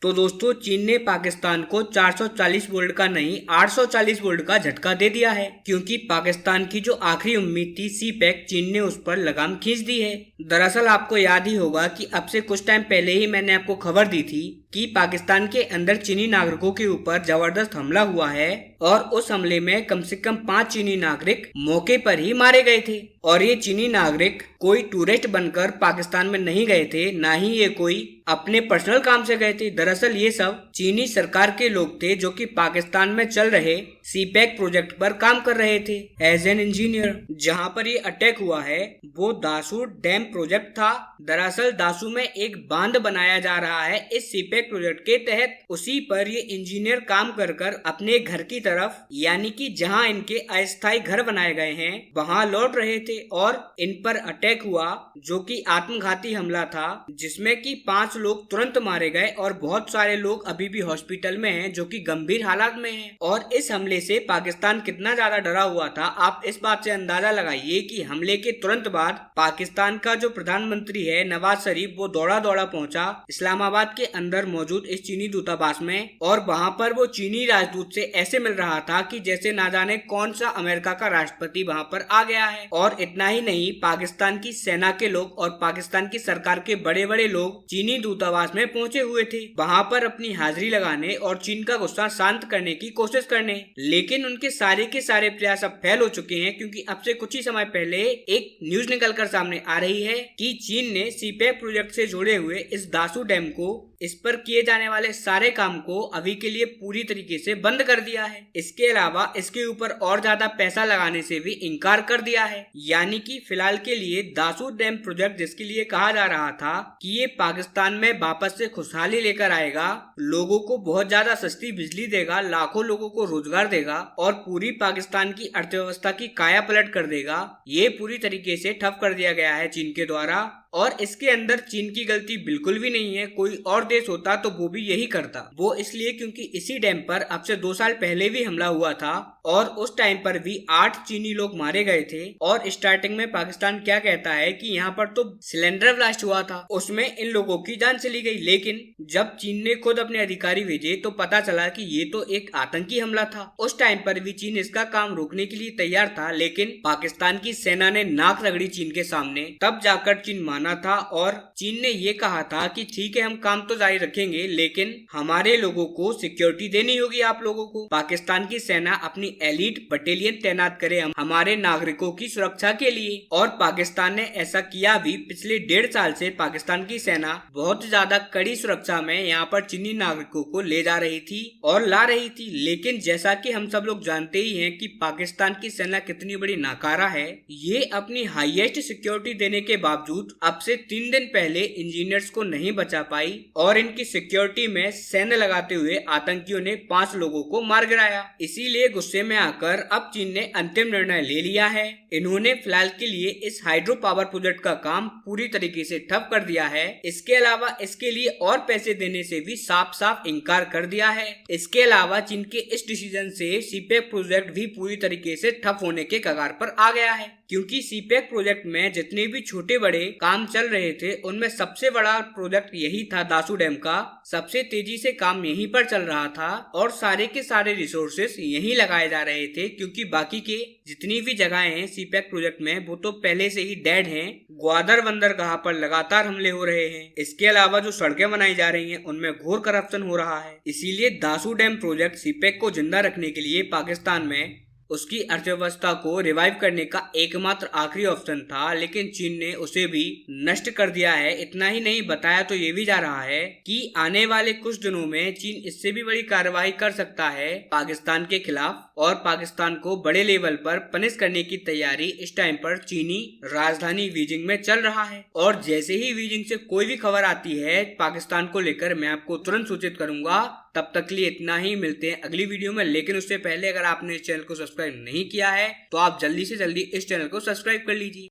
तो दोस्तों चीन ने पाकिस्तान को 440 वोल्ट का नहीं 840 वोल्ट का झटका दे दिया है, क्योंकि पाकिस्तान की जो आखिरी उम्मीद थी सी पैक, चीन ने उस पर लगाम खींच दी है। दरअसल आपको याद ही होगा कि अब से कुछ टाइम पहले ही मैंने आपको खबर दी थी कि पाकिस्तान के अंदर चीनी नागरिकों के ऊपर जबरदस्त हमला हुआ है और उस हमले में कम से कम 5 चीनी नागरिक मौके पर ही मारे गए थे। और ये चीनी नागरिक कोई टूरिस्ट बनकर पाकिस्तान में नहीं गए थे, ना ही ये कोई अपने पर्सनल काम से गए थे। दरअसल ये सब चीनी सरकार के लोग थे जो कि पाकिस्तान में चल रहे सी पैक प्रोजेक्ट पर काम कर रहे थे एज एन इंजीनियर। जहां पर ये अटैक हुआ है वो दासू डैम प्रोजेक्ट था। दरअसल दासू में एक बांध बनाया जा रहा है इस सी पैक प्रोजेक्ट के तहत। उसी पर ये इंजीनियर काम कर अपने घर की तरफ, यानी कि जहां इनके अस्थायी घर बनाए गए हैं, वहां लौट रहे थे और इन पर अटैक हुआ जो कि आत्मघाती हमला था, जिसमें कि 5 लोग तुरंत मारे गए और बहुत सारे लोग अभी भी हॉस्पिटल में हैं जो कि गंभीर हालात में हैं। और इस हमले से पाकिस्तान कितना ज्यादा डरा हुआ था आप इस बात से अंदाजा लगाइए कि हमले के तुरंत बाद पाकिस्तान का जो प्रधानमंत्री है नवाज शरीफ, वो दौड़ा दौड़ा पहुंचा इस्लामाबाद के अंदर मौजूद इस चीनी दूतावास में, और वहां पर वो चीनी राजदूत से ऐसे मिल रहा था कि जैसे ना जाने कौन सा अमेरिका का राष्ट्रपति वहां पर आ गया है। और इतना ही नहीं, पाकिस्तान की सेना के लोग और पाकिस्तान की सरकार के बड़े बड़े लोग चीनी दूतावास में पहुंचे हुए थे, वहां पर अपनी हाजिरी लगाने और चीन का गुस्सा शांत करने की कोशिश करने। लेकिन उनके सारे के सारे प्रयास अब फेल हो चुके हैं, क्योंकि अब से कुछ ही समय पहले एक न्यूज निकलकर सामने आ रही है कि चीन ने सी पैक प्रोजेक्ट से जुड़े हुए इस दासू डैम को, इस पर किए जाने वाले सारे काम को अभी के लिए पूरी तरीके से बंद कर दिया है। इसके अलावा इसके ऊपर और ज्यादा पैसा लगाने से भी इनकार कर दिया है। यानी कि फिलहाल के लिए दासू डैम प्रोजेक्ट, जिसके लिए कहा जा रहा था कि ये पाकिस्तान में वापस से खुशहाली लेकर आएगा, लोगों को बहुत ज्यादा सस्ती बिजली देगा, लाखों लोगों को रोजगार देगा और पूरी पाकिस्तान की अर्थव्यवस्था की काया पलट कर देगा, ये पूरी तरीके से ठप कर दिया गया है चीन के द्वारा। और इसके अंदर चीन की गलती बिल्कुल भी नहीं है। कोई और देश होता तो वो भी यही करता। वो इसलिए क्योंकि इसी डैम पर अब से 2 साल पहले भी हमला हुआ था और उस टाइम पर भी 8 चीनी लोग मारे गए थे। और स्टार्टिंग में पाकिस्तान क्या कहता है कि यहाँ पर तो सिलेंडर ब्लास्ट हुआ था, उसमें इन लोगों की जान चली गई। लेकिन जब चीन ने खुद अपने अधिकारी भेजे तो पता चला कि ये तो एक आतंकी हमला था। उस टाइम पर भी चीन इसका काम रोकने के लिए तैयार था, लेकिन पाकिस्तान की सेना ने नाक रगड़ी चीन के सामने। तब जाकर चीन माना था और चीन ने ये कहा था कि ठीक है, हम काम तो जारी रखेंगे, लेकिन हमारे लोगों को सिक्योरिटी देनी होगी। आप लोगों को पाकिस्तान की सेना अपनी एलीट बटालियन तैनात करे हमारे नागरिकों की सुरक्षा के लिए। और पाकिस्तान ने ऐसा किया भी। पिछले 1.5 साल से पाकिस्तान की सेना बहुत ज्यादा कड़ी सुरक्षा में यहाँ पर चीनी नागरिकों को ले जा रही थी और ला रही थी। लेकिन जैसा कि हम सब लोग जानते ही हैं कि पाकिस्तान की सेना कितनी बड़ी नाकारा है, ये अपनी हाईएस्ट सिक्योरिटी देने के बावजूद अब से 3 दिन पहले इंजीनियर्स को नहीं बचा पाई और इनकी सिक्योरिटी में सेंध लगाते हुए आतंकियों ने 5 लोगों को मार गिराया। इसीलिए गुस्से में आकर अब चीन ने अंतिम निर्णय ले लिया है। इन्होंने फिलहाल के लिए इस हाइड्रो पावर प्रोजेक्ट का काम पूरी तरीके से ठप कर दिया है। इसके अलावा इसके लिए और पैसे देने से भी साफ साफ इनकार कर दिया है। इसके अलावा चीन के इस डिसीजन से सी पैक प्रोजेक्ट भी पूरी तरीके से ठप होने के कगार पर आ गया है, क्योंकि सी पैक प्रोजेक्ट में जितने भी छोटे बड़े काम चल रहे थे उनमें सबसे बड़ा प्रोजेक्ट यही था दासू डैम का। सबसे तेजी से काम यहीं पर चल रहा था और सारे के सारे रिसोर्सेस यहीं लगाए जा रहे थे, क्योंकि बाकी के जितनी भी जगहें हैं सी पैक प्रोजेक्ट में वो तो पहले से ही डेड हैं। ग्वादर बंदरगाह पर लगातार हमले हो रहे हैं। इसके अलावा जो सड़कें बनाई जा रही हैं उनमें घोर करप्शन हो रहा है। इसीलिए दासू डैम प्रोजेक्ट सी पैक को जिंदा रखने के लिए पाकिस्तान में उसकी अर्थव्यवस्था को रिवाइव करने का एकमात्र आखिरी ऑप्शन था, लेकिन चीन ने उसे भी नष्ट कर दिया है। इतना ही नहीं, बताया तो ये भी जा रहा है कि आने वाले कुछ दिनों में चीन इससे भी बड़ी कार्रवाई कर सकता है पाकिस्तान के खिलाफ और पाकिस्तान को बड़े लेवल पर पनिश करने की तैयारी इस टाइम पर चीनी राजधानी बीजिंग में चल रहा है। और जैसे ही बीजिंग से कोई भी खबर आती है पाकिस्तान को लेकर, मैं आपको तुरंत सूचित करूंगा। तब तक के लिए इतना ही, मिलते हैं अगली वीडियो में। लेकिन उससे पहले अगर आपने इस चैनल को सब्सक्राइब नहीं किया है तो आप जल्दी से जल्दी इस चैनल को सब्सक्राइब कर लीजिए।